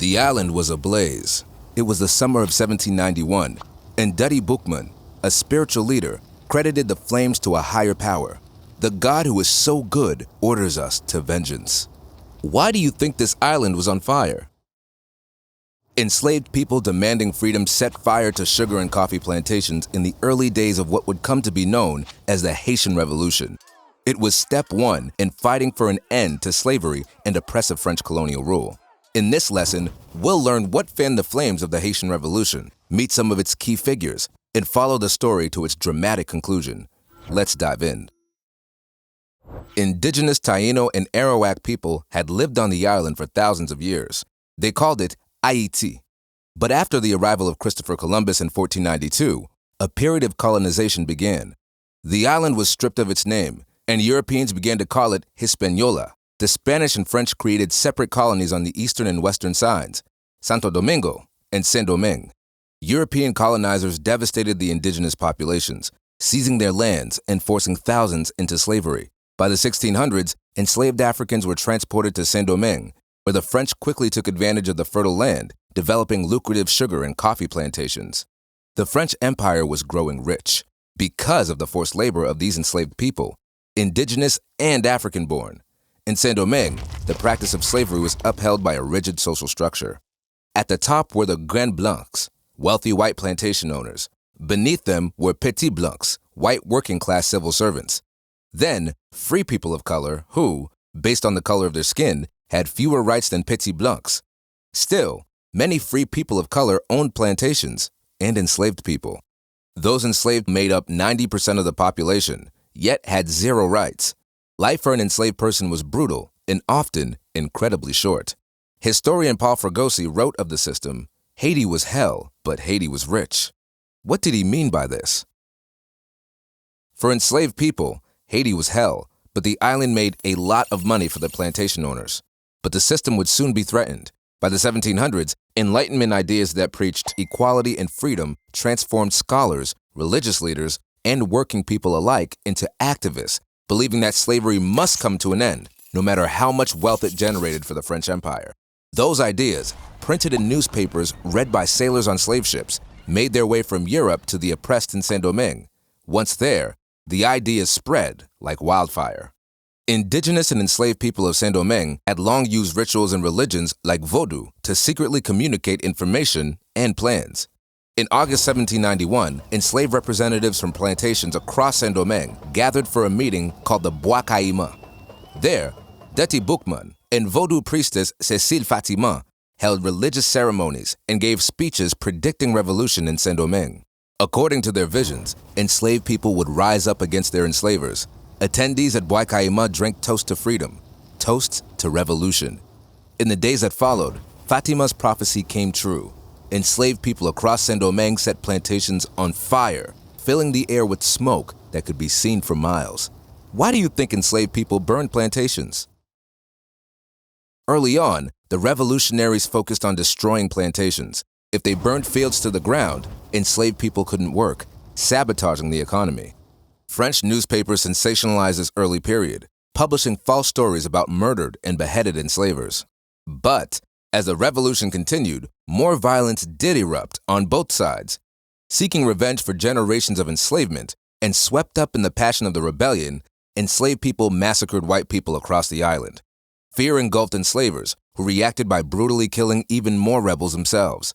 The island was ablaze. It was the summer of 1791, and Dutty Boukman, a spiritual leader, credited the flames to a higher power. The God who is so good orders us to vengeance. Why do you think this island was on fire? Enslaved people demanding freedom set fire to sugar and coffee plantations in the early days of what would come to be known as the Haitian Revolution. It was step one in fighting for an end to slavery and oppressive French colonial rule. In this lesson, we'll learn what fanned the flames of the Haitian Revolution, meet some of its key figures, and follow the story to its dramatic conclusion. Let's dive in. Indigenous Taino and Arawak people had lived on the island for thousands of years. They called it Haiti. But after the arrival of Christopher Columbus in 1492, a period of colonization began. The island was stripped of its name, and Europeans began to call it Hispaniola. The Spanish and French created separate colonies on the eastern and western sides, Santo Domingo and Saint-Domingue. European colonizers devastated the indigenous populations, seizing their lands and forcing thousands into slavery. By the 1600s, enslaved Africans were transported to Saint-Domingue, where the French quickly took advantage of the fertile land, developing lucrative sugar and coffee plantations. The French Empire was growing rich because of the forced labor of these enslaved people, indigenous and African-born. In Saint-Domingue, the practice of slavery was upheld by a rigid social structure. At the top were the Grands Blancs, wealthy white plantation owners. Beneath them were Petits Blancs, white working-class civil servants. Then, free people of color who, based on the color of their skin, had fewer rights than Petits Blancs. Still, many free people of color owned plantations and enslaved people. Those enslaved made up 90% of the population, yet had zero rights. Life for an enslaved person was brutal and often incredibly short. Historian Paul Fregosi wrote of the system, "Haiti was hell, but Haiti was rich." What did he mean by this? For enslaved people, Haiti was hell, but the island made a lot of money for the plantation owners. But the system would soon be threatened. By the 1700s, Enlightenment ideas that preached equality and freedom transformed scholars, religious leaders, and working people alike into activists, believing that slavery must come to an end, no matter how much wealth it generated for the French Empire. Those ideas, printed in newspapers read by sailors on slave ships, made their way from Europe to the oppressed in Saint-Domingue. Once there, the ideas spread like wildfire. Indigenous and enslaved people of Saint-Domingue had long used rituals and religions like Vodou to secretly communicate information and plans. In August 1791, enslaved representatives from plantations across Saint-Domingue gathered for a meeting called the Bois Caïman. There, Dutty Boukman and Vodou priestess Cécile Fatima held religious ceremonies and gave speeches predicting revolution in Saint-Domingue. According to their visions, enslaved people would rise up against their enslavers. Attendees at Bois Caïman drank toasts to freedom, toasts to revolution. In the days that followed, Fatima's prophecy came true. Enslaved people across Saint-Domingue set plantations on fire, filling the air with smoke that could be seen for miles. Why do you think enslaved people burned plantations? Early on, the revolutionaries focused on destroying plantations. If they burned fields to the ground, enslaved people couldn't work, sabotaging the economy. French newspapers sensationalized this early period, publishing false stories about murdered and beheaded enslavers. But as the revolution continued, more violence did erupt on both sides. Seeking revenge for generations of enslavement and swept up in the passion of the rebellion, enslaved people massacred white people across the island. Fear engulfed enslavers, who reacted by brutally killing even more rebels themselves.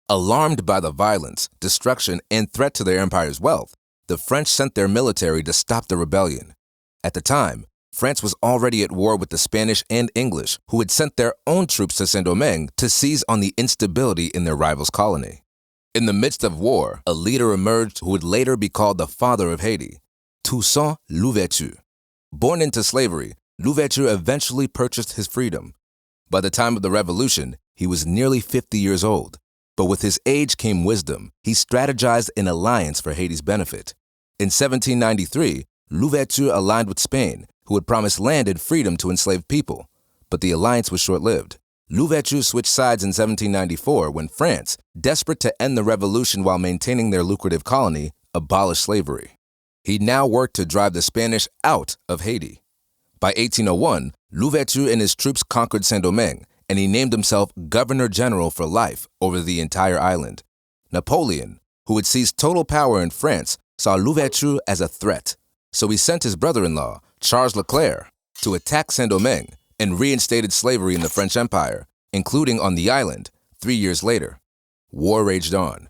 Alarmed by the violence, destruction, and threat to their empire's wealth, the French sent their military to stop the rebellion. At the time, France was already at war with the Spanish and English, who had sent their own troops to Saint-Domingue to seize on the instability in their rival's colony. In the midst of war, a leader emerged who would later be called the father of Haiti, Toussaint Louverture. Born into slavery, Louverture eventually purchased his freedom. By the time of the revolution, he was nearly 50 years old. But with his age came wisdom. He strategized an alliance for Haiti's benefit. In 1793, Louverture aligned with Spain, who had promised land and freedom to enslaved people. But the alliance was short-lived. Louverture switched sides in 1794 when France, desperate to end the revolution while maintaining their lucrative colony, abolished slavery. He now worked to drive the Spanish out of Haiti. By 1801, Louverture and his troops conquered Saint-Domingue and he named himself Governor General for life over the entire island. Napoleon, who had seized total power in France, saw Louverture as a threat, so he sent his brother-in-law, Charles Leclerc, to attack Saint-Domingue and reinstated slavery in the French Empire, including on the island, 3 years later. War raged on.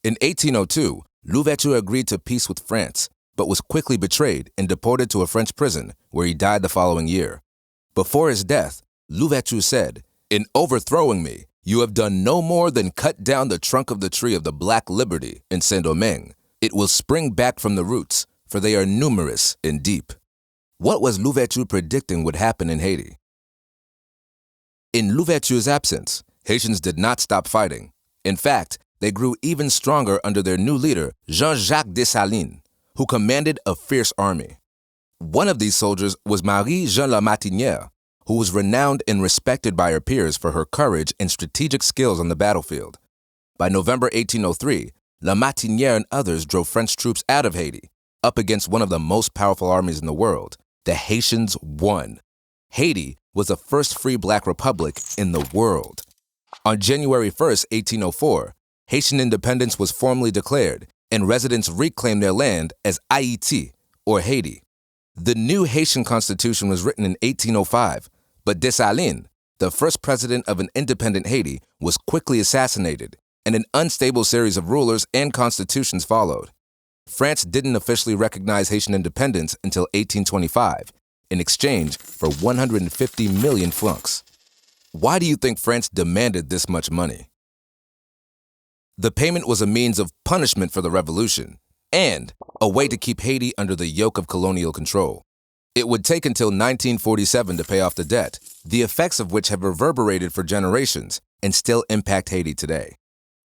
In 1802, Louverture agreed to peace with France, but was quickly betrayed and deported to a French prison, where he died the following year. Before his death, Louverture said, "In overthrowing me, you have done no more than cut down the trunk of the tree of the Black Liberty in Saint-Domingue. It will spring back from the roots, for they are numerous and deep." What was Louverture predicting would happen in Haiti? In Louverture's absence, Haitians did not stop fighting. In fact, they grew even stronger under their new leader, Jean-Jacques Dessalines, who commanded a fierce army. One of these soldiers was Marie-Jeanne Lamartinière, who was renowned and respected by her peers for her courage and strategic skills on the battlefield. By November 1803, Lamartinière and others drove French troops out of Haiti, up against one of the most powerful armies in the world. The Haitians won. Haiti was the first free black republic in the world. On January 1st, 1804, Haitian independence was formally declared, and residents reclaimed their land as Haiti, or Haiti. The new Haitian constitution was written in 1805, but Dessalines, the first president of an independent Haiti, was quickly assassinated, and an unstable series of rulers and constitutions followed. France didn't officially recognize Haitian independence until 1825, in exchange for 150 million francs. Why do you think France demanded this much money? The payment was a means of punishment for the revolution, and a way to keep Haiti under the yoke of colonial control. It would take until 1947 to pay off the debt, the effects of which have reverberated for generations and still impact Haiti today.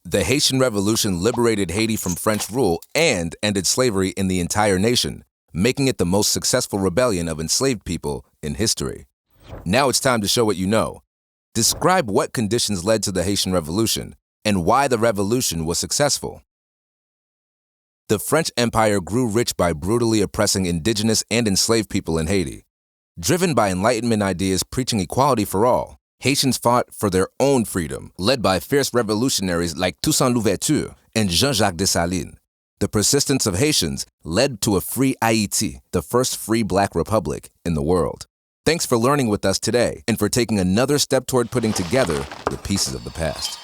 The Haitian Revolution liberated Haiti from French rule and ended slavery in the entire nation, making it the most successful rebellion of enslaved people in history. Now it's time to show what you know. Describe what conditions led to the Haitian Revolution and why the revolution was successful. The French Empire grew rich by brutally oppressing indigenous and enslaved people in Haiti. Driven by Enlightenment ideas preaching equality for all, Haitians fought for their own freedom, led by fierce revolutionaries like Toussaint Louverture and Jean-Jacques Dessalines. The persistence of Haitians led to a free Haiti, the first free black republic in the world. Thanks for learning with us today and for taking another step toward putting together the pieces of the past.